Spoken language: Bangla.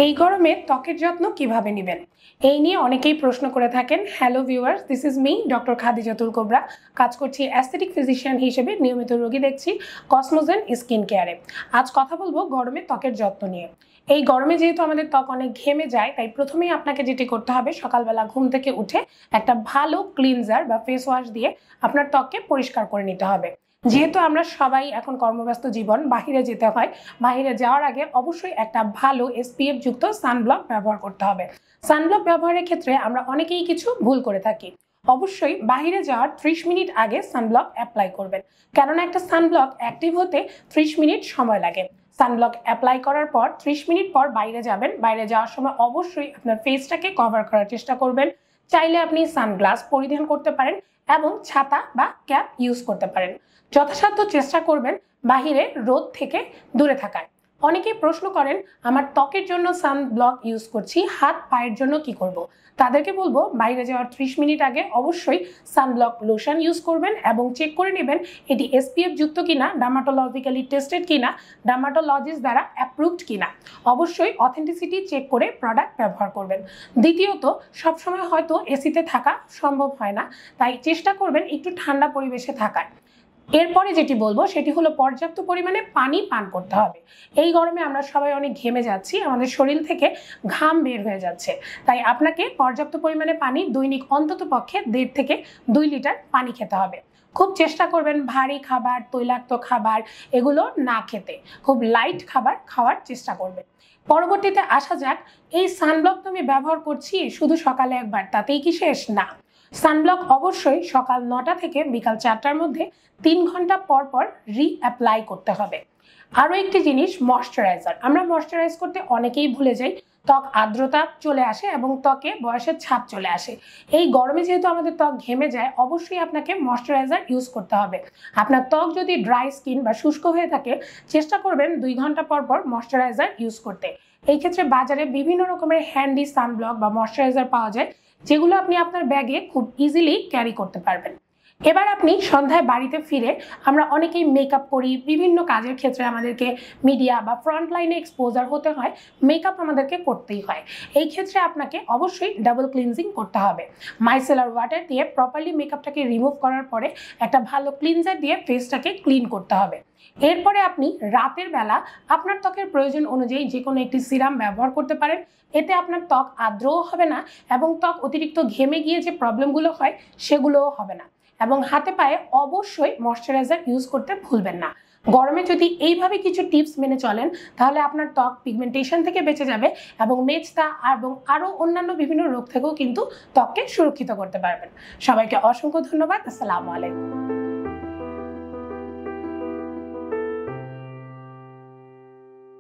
এই গরমে ত্বকের যত্ন কিভাবে নেবেন এই নিয়ে অনেকেই প্রশ্ন করে থাকেন। Hello viewers, this is me doctor Khadijatul cobra. কাজ করছি অ্যাস্থেটিক ফিজিশিয়ান হিসেবে, নিয়মিত রোগী দেখছি কসমোজেন স্কিন কেয়ারে। আজ কথা বলবো গরমে ত্বকের যত্ন নিয়ে। এই গরমে যেহেতু আমাদের ত্বক অনেক ঘেমে যায়, তাই প্রথমেই আপনাকে যেটি করতে হবে, সকালবেলা ঘুম থেকে উঠে একটা ভালো ক্লিনজার বা ফেস ওয়াশ দিয়ে আপনার ত্বককে পরিষ্কার করে নিতে হবে। যেহেতু আমরা সবাই এখন কর্মব্যস্ত জীবন, বাহিরে যেতে হয়, বাহিরে যাওয়ার আগে অবশ্যই একটা ভালো এসপিএফ যুক্ত সানব্লক ব্যবহার করতে হবে। সানব্লক ব্যবহারের ক্ষেত্রে আমরা অনেকেই কিছু ভুল করে থাকি। অবশ্যই বাহিরে যাওয়ার 30 মিনিট আগে সানব্লক অ্যাপ্লাই করবেন, কেননা একটা সানব্লক অ্যাক্টিভ হতে 30 মিনিট সময় লাগে। সানব্লক অ্যাপ্লাই করার পর 30 মিনিট পর বাইরে যাবেন। বাইরে যাওয়ার সময় অবশ্যই আপনার ফেসটাকে কভার করার চেষ্টা করবেন। চাইলে আপনি সানগ্লাস পরিধান করতে পারেন এবং ছাতা বা ক্যাপ ইউজ করতে পারেন। যথাসাধ্য চেষ্টা করবেন বাহিরে রোদ থেকে দূরে থাকার। অনেকেই প্রশ্ন করেন, আমার ত্বকের জন্য সানব্লক ইউজ করছি, হাত পায়ের জন্য কি করব। তাদেরকে বলবো, বাইরে যাওয়ার 30 মিনিট আগে অবশ্যই সানব্লক লোশন ইউজ করবেন এবং চেক করে নেবেন এটি এসপিএফ যুক্ত কিনা, ডার্মাটোলজিক্যালি টেস্টেড কিনা, ডার্মাটোলজিস্ট দ্বারা অ্যাপ্রুভড কিনা। অবশ্যই অথেন্টিসিটি চেক করে প্রোডাক্ট ব্যবহার করবেন। দ্বিতীয়ত, সবসময় হয়তো এসিতে থাকা সম্ভব হয় না, তাই চেষ্টা করবেন একটু ঠান্ডা পরিবেশে থাকার। এরপরে যেটি বলবো সেটি হলো পর্যাপ্ত পরিমাণে পানি পান করতে হবে। এই গরমে আমরা সবাই অনেক ঘেমে যাচ্ছি, আমাদের শরীর থেকে ঘাম বের হয়ে যাচ্ছে, তাই আপনাকে পর্যাপ্ত পরিমাণে পানি দৈনিক অন্তত পক্ষে 1.5 থেকে 2 লিটার পানি খেতে হবে। খুব চেষ্টা করবেন ভারী খাবার, তৈলাক্ত খাবার এগুলো না খেতে, খুব লাইট খাবার খাওয়ার চেষ্টা করবেন। পরবর্তীতে আসা যাক, এই সানব্লক তো আমি ব্যবহার করছি শুধু সকালে একবার, তাতেই কি শেষ? না। সানব্লক অবশ্যই সকাল 9টা থেকে বিকাল 4টার মধ্যে 3 ঘন্টা পর পর রিঅ্যাপ্লাই করতে হবে। আরও একটি জিনিস, ময়শ্চারাইজার। আমরা ময়শ্চারাইজ করতে অনেকেই ভুলে যাই, ত্বক আর্দ্রতা চলে আসে এবং ত্বকে বয়সের ছাপ চলে আসে। এই গরমে যেহেতু আমাদের ত্বক ঘেমে যায়, অবশ্যই আপনাকে ময়শ্চারাইজার ইউজ করতে হবে। আপনার ত্বক যদি ড্রাই স্কিন বা শুষ্ক হয়ে থাকে, চেষ্টা করবেন 2 ঘন্টা পর পর ময়শ্চারাইজার ইউজ করতে। এই ক্ষেত্রে বাজারে বিভিন্ন রকমের হ্যান্ডি সানব্লক বা ময়শ্চারাইজার পাওয়া যায়, যেগুলো আপনি আপনার ব্যাগে খুব ইজিলি ক্যারি করতে পারবেন। এবার আপনি সন্ধ্যায় বাড়িতে ফিরে, আমরা অনেকেই মেকআপ করি, বিভিন্ন কাজের ক্ষেত্রে আমাদেরকে মিডিয়া বা ফ্রন্ট লাইনে এক্সপোজার হতে হয়, মেকআপ আমাদেরকে করতেই হয়। এই ক্ষেত্রে আপনাকে অবশ্যই ডাবল ক্লিনজিং করতে হবে। মাইসেলার ওয়াটার দিয়ে প্রপারলি মেকআপটাকে রিমুভ করার পরে একটা ভালো ক্লিনজার দিয়ে ফেসটাকে ক্লিন করতে হবে। এরপরে আপনি রাতের বেলা আপনার ত্বকের প্রয়োজন অনুযায়ী যে কোনো একটি সিরাম ব্যবহার করতে পারেন। এতে আপনার ত্বক আর্দ্রও হবে না এবং ত্বক অতিরিক্ত ঘেমে গিয়ে যে প্রবলেমগুলো হয় সেগুলোও হবে না। এবং হাতে পায়ে অবশ্যই ময়শ্চারাইজার ইউজ করতে ভুলবেন না। গরমে যদি এইভাবে কিছু টিপস মেনে চলেন, তাহলে আপনার ত্বক পিগমেন্টেশন থেকে বেঁচে যাবে এবং মেচতা এবং আরও অন্যান্য বিভিন্ন রোগ থেকেও কিন্তু ত্বককে সুরক্ষিত করতে পারবেন। সবাইকে অসংখ্য ধন্যবাদ। আসসালামু আলাইকুম।